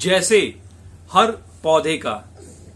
जैसे हर पौधे का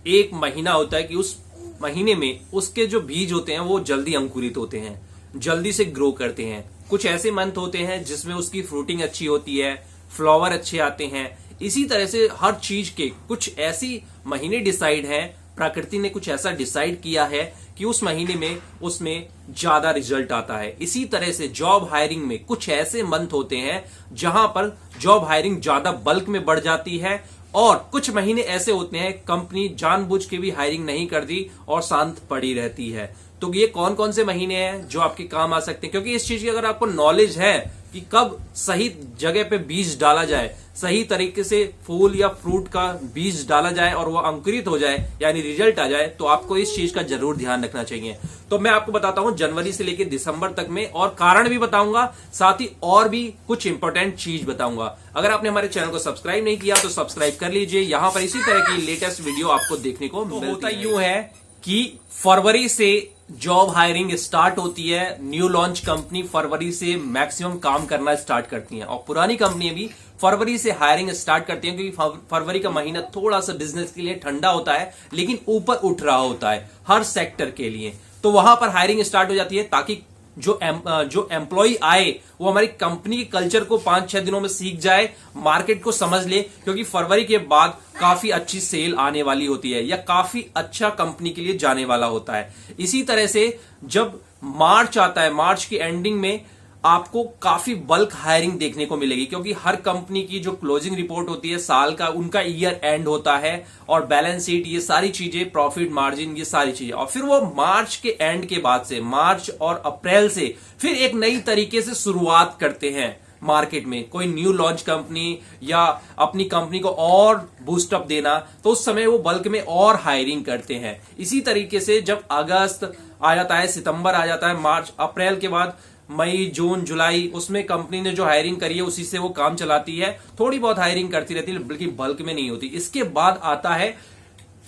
एक महीना होता है कि उस महीने में उसके जो बीज होते हैं वो जल्दी अंकुरित होते हैं, जल्दी से ग्रो करते हैं। कुछ ऐसे मंथ होते हैं जिसमें उसकी फ्रूटिंग अच्छी होती है, फ्लावर अच्छे आते हैं। इसी तरह से हर चीज के कुछ ऐसी महीने डिसाइड हैं, प्रकृति ने कुछ ऐसा डिसाइड किया है कि उस महीने में उसमें ज्यादा रिजल्ट आता है। इसी तरह से जॉब हायरिंग में कुछ ऐसे मंथ होते हैं जहां पर जॉब हायरिंग ज्यादा बल्क में बढ़ जाती है, और कुछ महीने ऐसे होते हैं कंपनी जानबूझ के भी हायरिंग नहीं करती और शांत पड़ी रहती है। तो ये कौन कौन से महीने हैं जो आपके काम आ सकते हैं, क्योंकि इस चीज की अगर आपको नॉलेज है कि कब सही जगह पे बीज डाला जाए, सही तरीके से फूल या फ्रूट का बीज डाला जाए और वो अंकुरित हो जाए यानी रिजल्ट आ जाए, तो आपको इस चीज का जरूर ध्यान रखना चाहिए। तो मैं आपको बताता हूं जनवरी से लेकर दिसंबर तक में, और कारण भी बताऊंगा, साथ ही और भी कुछ इंपॉर्टेंट चीज बताऊंगा। अगर आपने हमारे चैनल को सब्सक्राइब नहीं किया तो सब्सक्राइब कर लीजिए, यहां पर इसी तरह की लेटेस्ट वीडियो आपको देखने को मिलती है। होता यूं है कि फरवरी से जॉब हायरिंग स्टार्ट होती है। न्यू लॉन्च कंपनी फरवरी से मैक्सिमम काम करना स्टार्ट करती हैं, और पुरानी कंपनी भी फरवरी से हायरिंग स्टार्ट करती हैं, क्योंकि फरवरी का महीना थोड़ा सा बिजनेस के लिए ठंडा होता है लेकिन ऊपर उठ रहा होता है हर सेक्टर के लिए। तो वहां पर हायरिंग स्टार्ट हो जाती है ताकि जो एम्प्लॉय आए वो हमारी कंपनी के कल्चर को 5-6 दिनों में सीख जाए, मार्केट को समझ ले, क्योंकि फरवरी के बाद काफी अच्छी सेल आने वाली होती है या काफी अच्छा कंपनी के लिए जाने वाला होता है। इसी तरह से जब मार्च आता है, मार्च की एंडिंग में आपको काफी बल्क हायरिंग देखने को मिलेगी, क्योंकि हर कंपनी की जो क्लोजिंग रिपोर्ट होती है साल का, उनका ईयर एंड होता है, और बैलेंस शीट, ये सारी चीजें, प्रॉफिट मार्जिन, ये सारी चीजें, और फिर वो मार्च के एंड के बाद से, मार्च और अप्रैल से फिर एक नई तरीके से शुरुआत करते हैं मार्केट में। कोई न्यू लॉन्च कंपनी या अपनी कंपनी को और बूस्टअप देना, तो उस समय वो बल्क में और हायरिंग करते हैं। इसी तरीके से जब अगस्त आ जाता है, सितंबर आ जाता है, मार्च अप्रैल के बाद मई, जून, जुलाई, उसमें कंपनी ने जो हायरिंग करी है उसी से वो काम चलाती है। थोड़ी बहुत हायरिंग करती रहती है, बल्कि बल्क में नहीं होती। इसके बाद आता है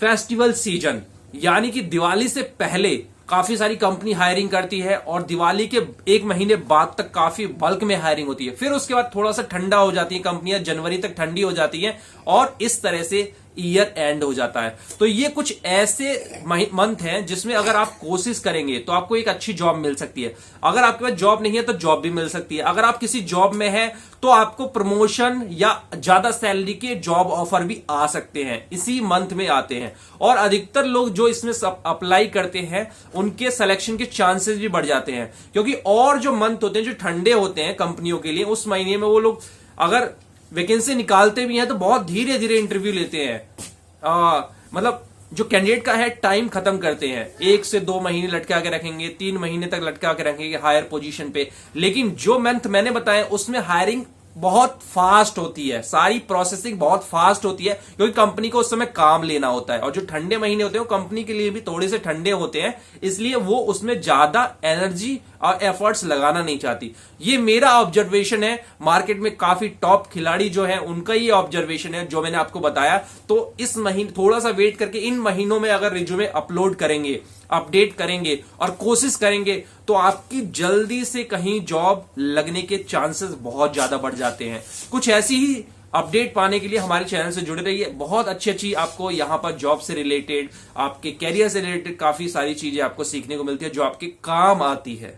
फेस्टिवल सीजन, यानी कि दिवाली से पहले काफी सारी कंपनी हायरिंग करती है, और दिवाली के एक महीने बाद तक काफी बल्क में हायरिंग होती है। फिर उसके बाद थोड़ा सा ठंडा हो जाती है कंपनियां, जनवरी तक ठंडी हो जाती है, और इस तरह से ईयर एंड हो जाता है। तो ये कुछ ऐसे मंथ हैं जिसमें अगर आप कोशिश करेंगे तो आपको एक अच्छी जॉब मिल सकती है। अगर आपके पास जॉब नहीं है तो जॉब भी मिल सकती है। अगर आप किसी जॉब में हैं तो आपको प्रमोशन या ज्यादा सैलरी के जॉब ऑफर भी आ सकते हैं, इसी मंथ में आते हैं। और अधिकतर लोग जो इसमें अप्लाई करते हैं उनके सिलेक्शन के चांसेस भी बढ़ जाते हैं, क्योंकि और जो मंथ होते हैं जो ठंडे होते हैं कंपनियों के लिए, उस महीने में वो लोग अगर वैकेंसी निकालते भी हैं तो बहुत धीरे धीरे इंटरव्यू लेते हैं। मतलब जो कैंडिडेट का है टाइम खत्म करते हैं, 1 से 2 महीने लटका के रखेंगे, 3 महीने तक लटका के रखेंगे हायर पोजीशन पे। लेकिन जो मंथ मैंने बताया उसमें हायरिंग बहुत फास्ट होती है, सारी प्रोसेसिंग बहुत फास्ट होती है, क्योंकि कंपनी को उस समय काम लेना होता है। और जो ठंडे महीने होते हैं वो कंपनी के लिए भी थोड़े से ठंडे होते हैं, इसलिए वो उसमें ज्यादा एनर्जी और एफर्ट्स लगाना नहीं चाहती। ये मेरा ऑब्जर्वेशन है, मार्केट में काफी टॉप खिलाड़ी जो है उनका ये ऑब्जर्वेशन है जो मैंने आपको बताया। तो इस महीने थोड़ा सा वेट करके इन महीनों में अगर रिज्यूमे अपलोड करेंगे, अपडेट करेंगे और कोशिश करेंगे, तो आपकी जल्दी से कहीं जॉब लगने के चांसेस बहुत ज्यादा बढ़ जाते हैं। कुछ ऐसी ही अपडेट पाने के लिए हमारे चैनल से जुड़े रहिए। बहुत अच्छी अच्छी आपको यहां पर जॉब से रिलेटेड, आपके कैरियर से रिलेटेड काफी सारी चीजें आपको सीखने को मिलती है जो आपके काम आती है।